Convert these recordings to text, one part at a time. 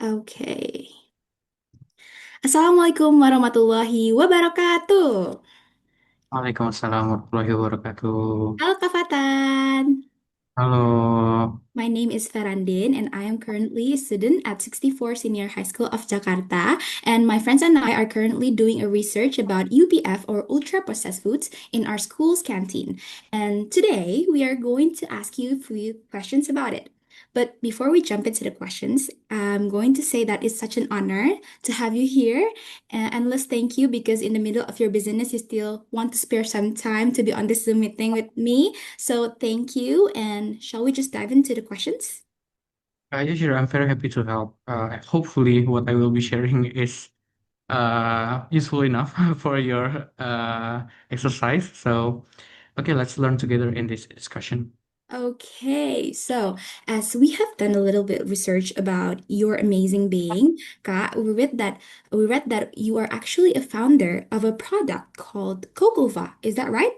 Okay. Assalamualaikum warahmatullahi wabarakatuh. Waalaikumsalam warahmatullahi wabarakatuh. Halo Kak Fatan. Halo. My name is Farandin, and I am currently a student at 64 Senior High School of Jakarta. And my friends and I are currently doing a research about UPF or ultra processed foods in our school's canteen. And today we are going to ask you a few questions about it. But before we jump into the questions, I'm going to say that it's such an honor to have you here. And let's thank you because in the middle of your business, you still want to spare some time to be on this Zoom meeting with me. So thank you. And shall we just dive into the questions? Yeah, sure. I'm very happy to help. Hopefully, what I will be sharing is useful enough for your exercise. So, okay, let's learn together in this discussion. Okay, so as we have done a little bit of research about your amazing being, Kak, we read that you are actually a founder of a product called cocova. Is that right?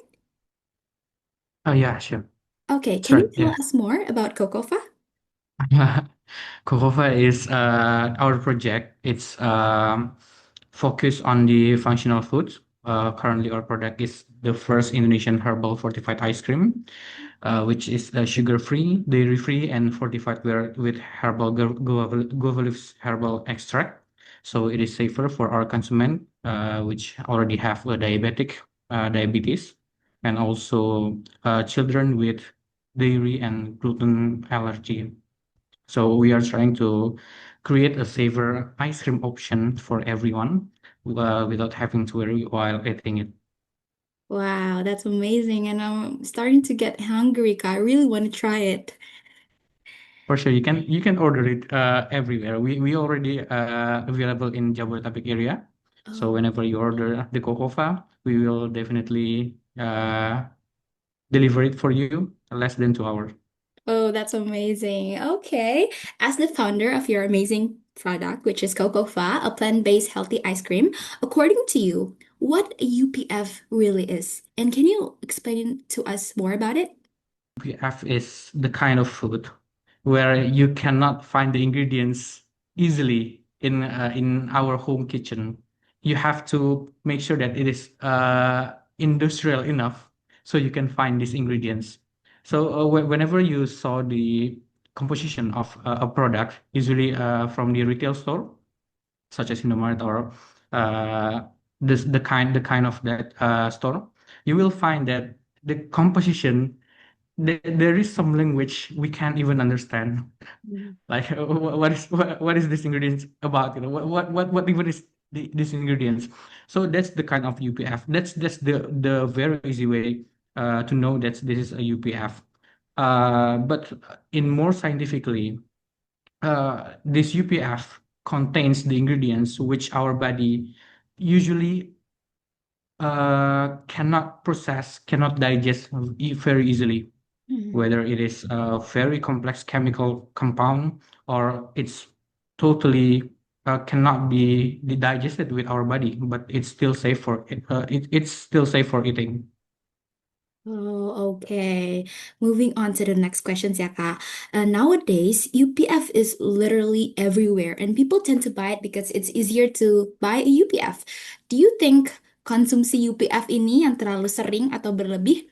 Oh, yeah, sure. Okay, That's can you right. tell Yeah. us more about cocova? Cocova is our project. It's focused on the functional foods. Currently, our product is the first Indonesian herbal fortified ice cream, which is sugar-free, dairy-free, and fortified with herbal guava leaves herbal extract. So it is safer for our consumer, which already have a diabetes, and also children with dairy and gluten allergy. So we are trying to create a safer ice cream option for everyone without having to worry while eating it. Wow, that's amazing. And I'm starting to get hungry, Kak. I really want to try it. For sure, you can order it everywhere. We already available in Jabodetabek area. So Oh. whenever you order the Cocova, we will definitely deliver it for you less than 2 hours. Oh, that's amazing. Okay. As the founder of your amazing product, which is Cocoa, a plant-based healthy ice cream, according to you, what a UPF really is? And can you explain to us more about it? PF is the kind of food where you cannot find the ingredients easily in our home kitchen. You have to make sure that it is industrial enough so you can find these ingredients. So whenever you saw the composition of a product, usually from the retail store, such as Indomaret or uh, the kind of that store, you will find that the composition there is some language we can't even understand. Mm. Like what is this ingredients about? What even is these ingredients? So that's the kind of UPF. That's the very easy way to know that this is a UPF. But in more scientifically, this UPF contains the ingredients which our body usually cannot process, cannot digest very easily, Mhm. whether it is a very complex chemical compound or it's totally cannot be digested with our body, but it's still safe for it's still safe for eating. Oh, okay. Moving on to the next questions, ya, Kak. Nowadays, UPF is literally everywhere, and people tend to buy it because it's easier to buy a UPF. Do you think konsumsi UPF ini yang terlalu sering atau berlebih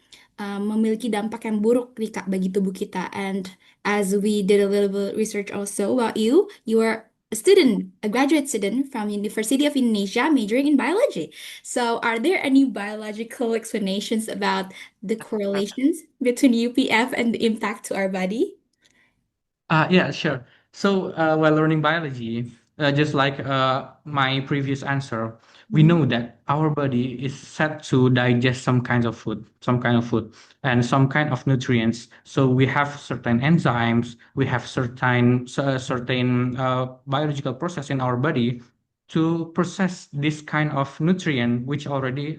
memiliki dampak yang buruk nih, Kak, bagi tubuh kita? And as we did a little bit research also about you, you are a student, a graduate student from University of Indonesia, majoring in biology. So, are there any biological explanations about the correlations between UPF and the impact to our body? Yeah, sure. So, while learning biology, just like my previous answer, we Mhm. know that our body is set to digest some kind of food, and some kind of nutrients. So we have certain enzymes, we have certain biological process in our body to process this kind of nutrient, which already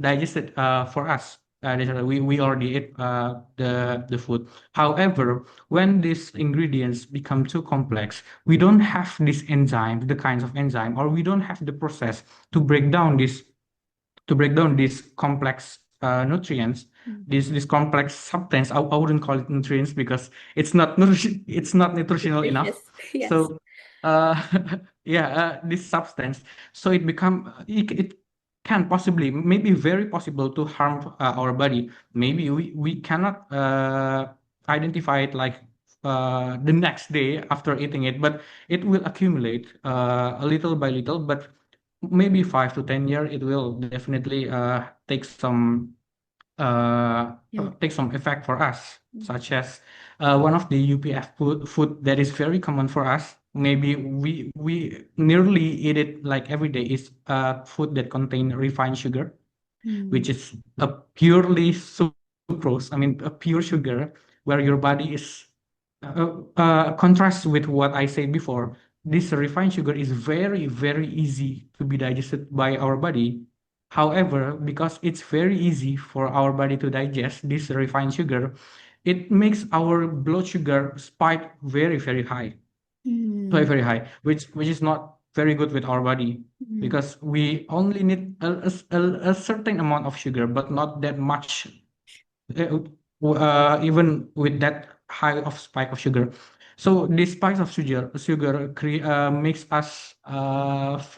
digested for us. We already ate the food. However, when these ingredients become too complex, we don't have this enzyme, the kinds of enzyme, or we don't have the process to break down these complex nutrients, Mm. this complex substance. I wouldn't call it nutrients because it's not nutritional enough. Nutritious. Yes. So uh, yeah, this substance. So it can possibly, maybe very possible to harm our body. Maybe we cannot identify it like the next day after eating it, but it will accumulate a little by little. But maybe 5 to 10 years, it will definitely Yeah. take some effect for us, such as one of the UPF food that is very common for us. Maybe we nearly eat it like every day is food that contain refined sugar, which Mm. is a purely sucrose. I mean, a pure sugar where your body is contrast with what I said before. This refined sugar is very, very easy to be digested by our body. However, because it's very easy for our body to digest this refined sugar, it makes our blood sugar spike very, very high, very, Mm. very high, which is not very good with our body Mm. because we only need a certain amount of sugar, but not that much uh, even with that high of spike of sugar. So this spikes of makes us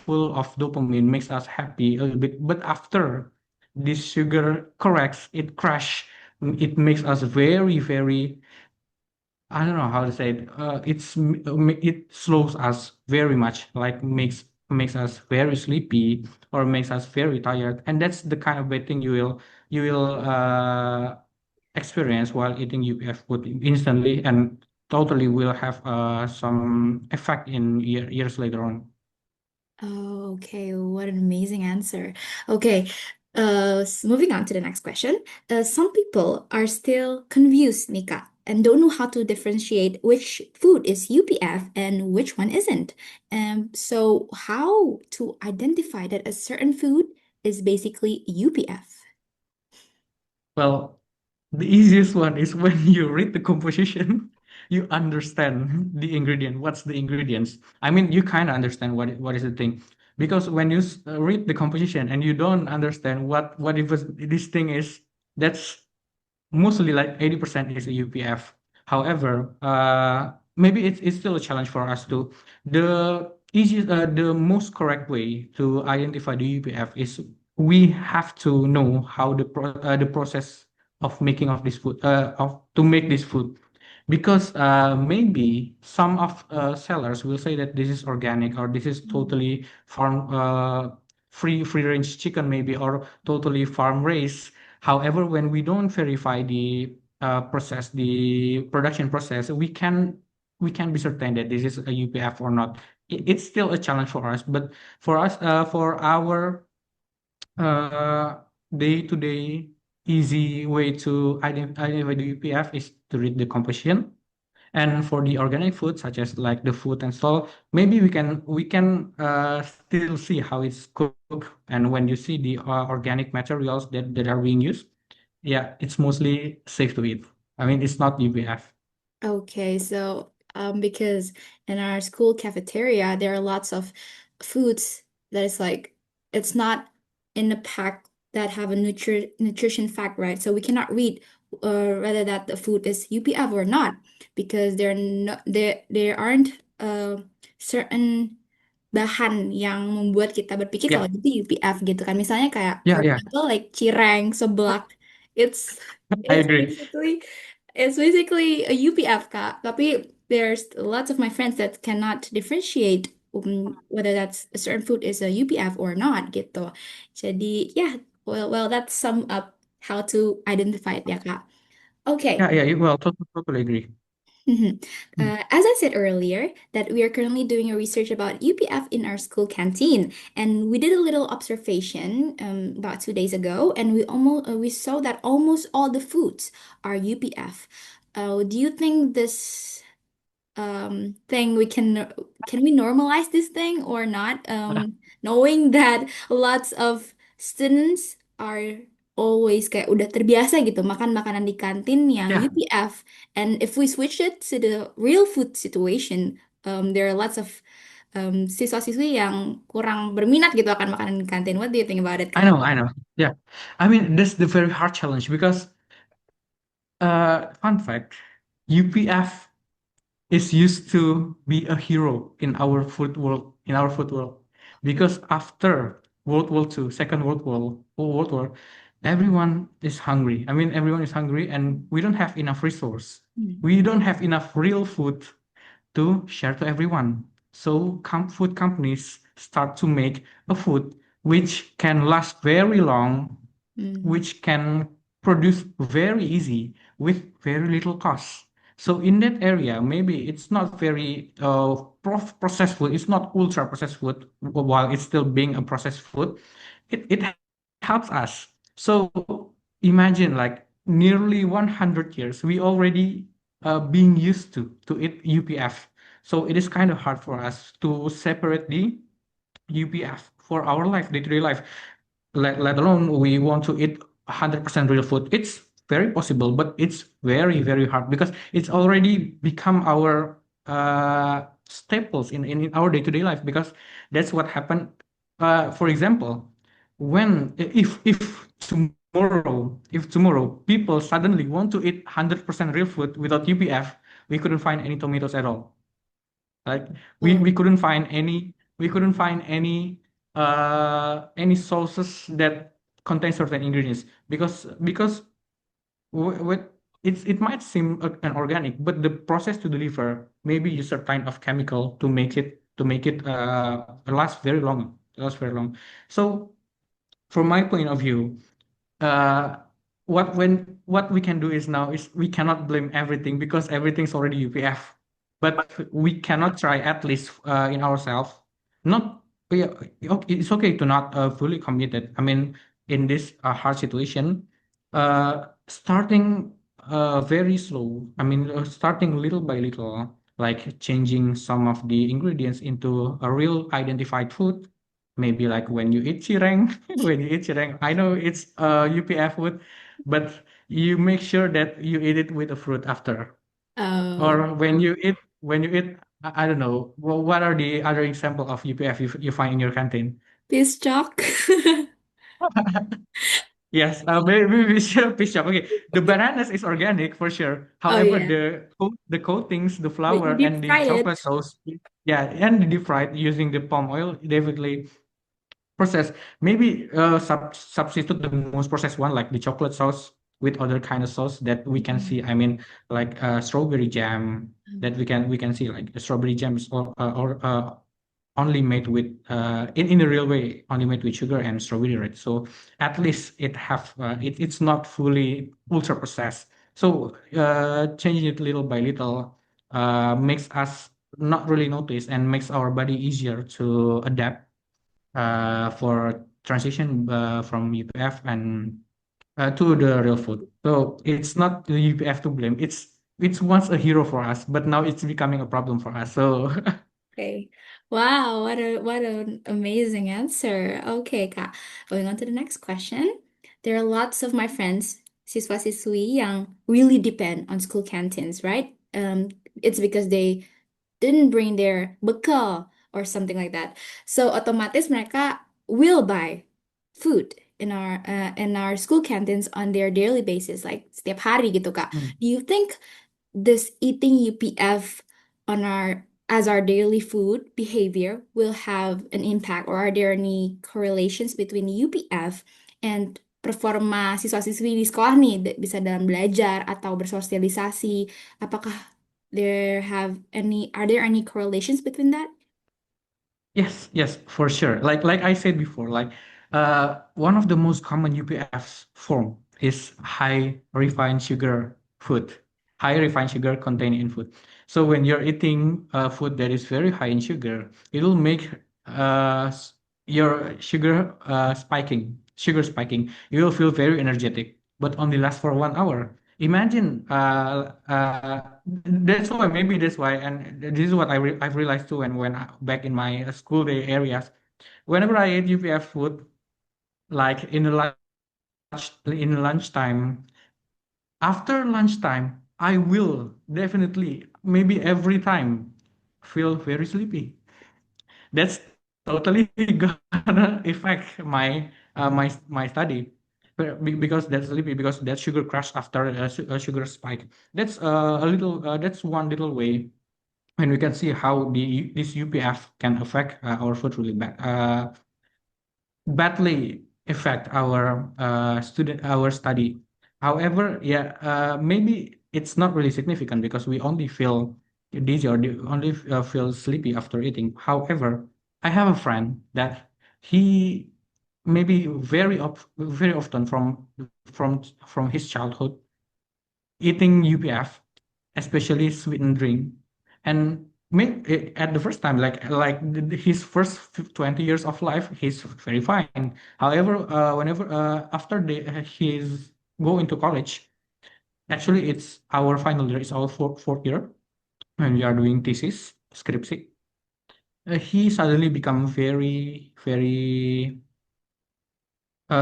full of dopamine, makes us happy a little bit. But after this sugar corrects, it crash. It makes us very, very, I don't know how to say it. It slows us very much, like makes us very sleepy or makes us very tired, and that's the kind of bad thing you will experience while eating UPF food instantly, and totally will have some effect in years later on. Oh, okay. What an amazing answer. Okay. Moving on to the next question. Some people are still confused, Nika, and don't know how to differentiate which food is UPF and which one isn't. So how to identify that a certain food is basically UPF? Well, the easiest one is when you read the composition, you understand the ingredient. What's the ingredients? I mean, you kind of understand what is the thing, because when you read the composition and you don't understand what it was, this thing is, that's mostly like 80% is a UPF. However, maybe it's still a challenge for us to. The most correct way to identify the UPF is we have to know how the process of making of this food, of to make this food, because maybe some of sellers will say that this is organic or this is Mm. totally free range chicken maybe, or totally farm raised. However, when we don't verify the production process, we can be certain that this is a UPF or not. It's still a challenge for us, but for our uh, day-to-day easy way to identify the UPF is to read the composition. And for the organic food, such as like the food and salt, maybe we can still see how it's cooked. And when you see the organic materials that are being used, yeah, it's mostly safe to eat. I mean, it's not UPF. Okay, so because in our school cafeteria there are lots of foods that is like it's not in a pack that have a nutrition fact, right? So we cannot read whether that the food is UPF or not because there aren't certain bahan yang membuat kita berpikir kalau Yeah, itu UPF gitu kan. Misalnya kayak yeah, for yeah. example like cireng, seblak, it's I it's agree. basically it's basically a UPF, Kak. Tapi there's lots of my friends that cannot differentiate whether that's a certain food is a UPF or not gitu. Jadi, yeah, well, that's sum up how to identify it ya, Kak. Okay. Yeah, yeah. Well, totally agree. Mhm. Mm. As I said earlier, that we are currently doing a research about UPF in our school canteen, and we did a little observation about 2 days ago, and we saw that almost all the foods are UPF. Do you think this thing can we normalize this thing or not? Knowing that lots of students are always kayak udah terbiasa gitu makan makanan di kantin yang Yeah, UPF, and if we switch it to the real food situation, there are lots of siswa-siswi yang kurang berminat gitu akan makanan di kantin. What do you think about it, I Kak? know, I know. Yeah, I mean, that's the very hard challenge because fun fact, UPF is used to be a hero in our food world, because after Second World War, everyone is hungry. I mean, everyone is hungry, and we don't have enough resource. Mm, We don't have enough real food to share to everyone. So food companies start to make a food which can last very long, mm, which can produce very easy with very little cost. So in that area, maybe it's not very processed food. It's not ultra processed food while it's still being a processed food. It helps us. So imagine like nearly 100 years, we already being used to eat UPF. So it is kind of hard for us to separate the UPF for our life, day-to-day life. Let alone we want to eat 100% real food. It's very possible, but it's very, very hard because it's already become our staples in our day-to-day life, because that's what happened. For example, when if tomorrow people suddenly want to eat 100% real food without UPF, we couldn't find any tomatoes at all. Like oh, we couldn't find any sauces that contain certain ingredients, because with it might seem an organic, but the process to deliver maybe use a kind of chemical to make it last very long. So from my point of view, uh, what we can do is now is we cannot blame everything because everything's already UPF, but we cannot try at least in ourselves. Not yeah, it's okay to not fully committed. I mean, in this hard situation, starting very slow. I mean, starting little by little, like changing some of the ingredients into a real identified food. Maybe like when you eat cireng, when you eat cireng, I know it's UPF food, but you make sure that you eat it with a fruit after. oh, Or when you eat, I don't know, what are the other example of UPF you find in your canteen? this chalk. Yes, maybe fish chop. Okay, the bananas is organic for sure. Oh However, yeah, the coatings, the but you flour, deep and the fried chocolate it. sauce, yeah, and the deep fried using the palm oil, definitely process. Maybe substitute the most processed one, like the chocolate sauce, with other kind of sauce that we can Mm. see. I mean, like strawberry jam that we can see, like the strawberry jams, or only made with in a real way, only made with sugar and strawberry, right? So at least it's not fully ultra processed. So changing it little by little makes us not really notice and makes our body easier to adapt for transition from UPF and to the real food. So it's not the UPF to blame. It's once a hero for us, but now it's becoming a problem for us. So Okay. Wow, what an amazing answer. Okay, Kak. Going on to the next question. There are lots of my friends, siswa-siswi, yang really depend on school canteens, right? It's because they didn't bring their bekal or something like that. So otomatis mereka will buy food in our school canteens on their daily basis, like setiap hari gitu, Kak. Mm. Do you think this eating UPF on our daily food behavior will have an impact, or are there any correlations between UPF and performa siswa-siswi di sekolah nih, bisa dalam belajar atau bersosialisasi? Apakah are there any correlations between that? Yes, yes, for sure. Like I said before, like one of the most common UPFs form is high refined sugar food, high refined sugar contained in food. So when you're eating food that is very high in sugar, it will make your sugar spiking. You will feel very energetic, but only last for 1 hour. Imagine, that's why, and this is what I've realized too, and back in my school day areas, whenever I eat UPF food, like in lunchtime, after lunchtime, I will definitely, maybe every time, feel very sleepy. That's totally gonna affect my study. Because that's sleepy, because that sugar crash after a sugar spike. That's one little way. and we can see how this UPF can affect our food really badly affect our our study. However, yeah, maybe it's not really significant because we only feel dizzy or only feel sleepy after eating. However, I have a friend that he maybe very often from his childhood eating UPF, especially sweetened drink, and at the first time, his first 20 years of life, he's very fine. However, whenever after he's go into college, actually it's our final year, it's our fourth year, when we are doing thesis, scriptsy. He suddenly become very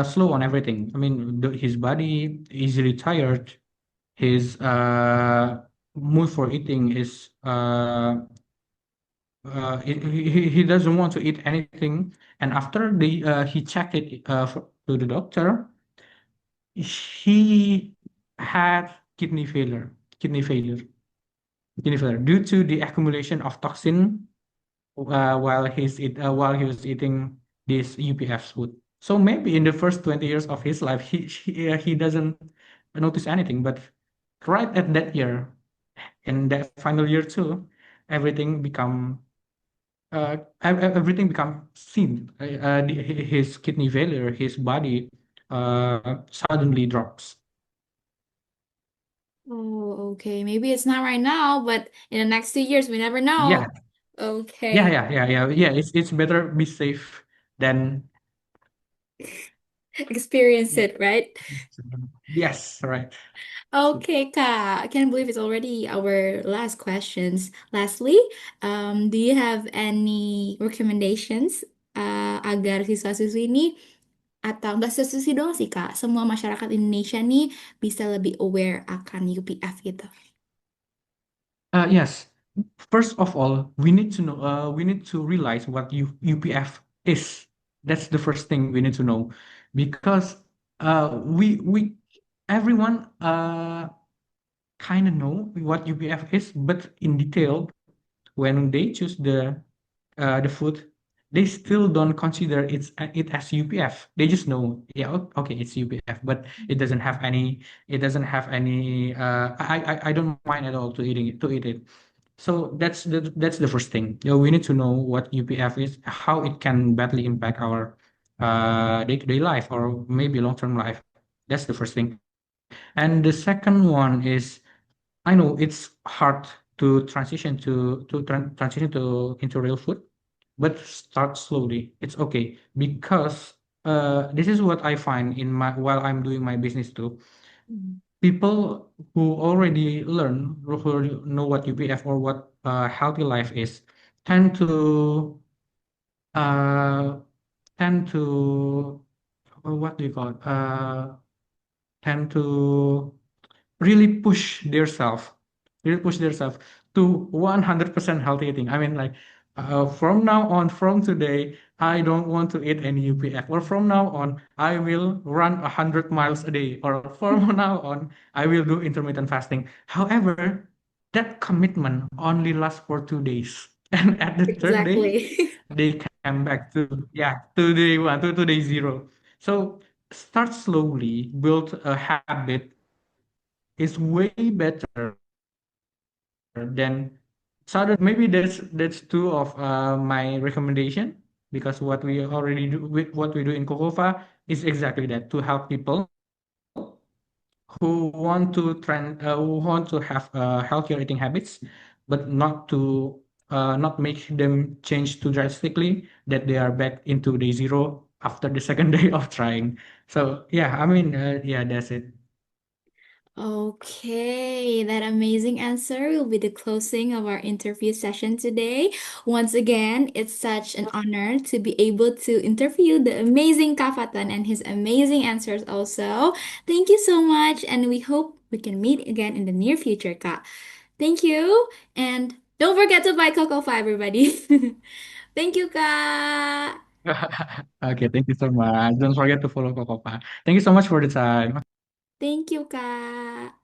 slow on everything. I mean, his body easily tired. His mood for eating is he doesn't want to eat anything. And after he checked it to the doctor, he had kidney failure, kidney failure due to the accumulation of toxin while he was eating this UPF food. So maybe in the first 20 years of his life, he doesn't notice anything, but right at that year, in that final year too, everything become everything become seen. His kidney failure, his body suddenly drops. Oh, okay. Maybe it's not right now, but in the next 2 years, we never know. Yeah, Okay. yeah. It's better be safe than Experience it, right? yes, right. Okay, Kak. I can't believe it's already our last questions. Lastly, do you have any recommendations agar siswa-siswi ini atau nggak siswa-siswi doang sih, Kak? Semua masyarakat Indonesia nih bisa lebih aware akan UPF gitu. Yes. First of all, we need to know. We need to realize what UPF is. That's the first thing we need to know, because we everyone kind of know what UPF is, but in detail, when they choose the food, they still don't consider it as UPF. They just know, yeah, okay, it's UPF, but it doesn't have any. I don't mind at all to eat it. So that's the first thing. You know, we need to know what UPF is, how it can badly impact our day-to-day life or maybe long-term life. That's the first thing. And the second one is, I know it's hard to transition to into real food, but start slowly. It's okay because this is what I find in my while I'm doing my business too. Mm. People who already learn, who know what UPF or what healthy life is, tend to uh tend to what do you call it? Tend to really push themselves to 100% healthy eating. I mean, like from now on, from today, I don't want to eat any UPF, or from now on, I will run 100 miles a day, or from now on, I will do intermittent fasting. However, that commitment only lasts for 2 days, and at the third day, Exactly. they come back to to day one, to day zero. So start slowly, build a habit is way better than suddenly. Maybe that's two of my recommendation, because what we already do with what we do in Cocova is exactly that, to help people who want to have healthier eating habits, but not make them change too drastically that they are back into day zero after the second day of trying. So yeah, I mean, yeah, that's it. Okay, that amazing answer will be the closing of our interview session today. Once again, it's such an honor to be able to interview the amazing Kafatan and his amazing answers also. Thank you so much, and we hope we can meet again in the near future, Ka. Thank you, and don't forget to buy Cocoa Five, everybody. Thank you, Ka. Okay, thank you so much. Don't forget to follow Kokopa. Thank you so much for the time. Thank you, Ka.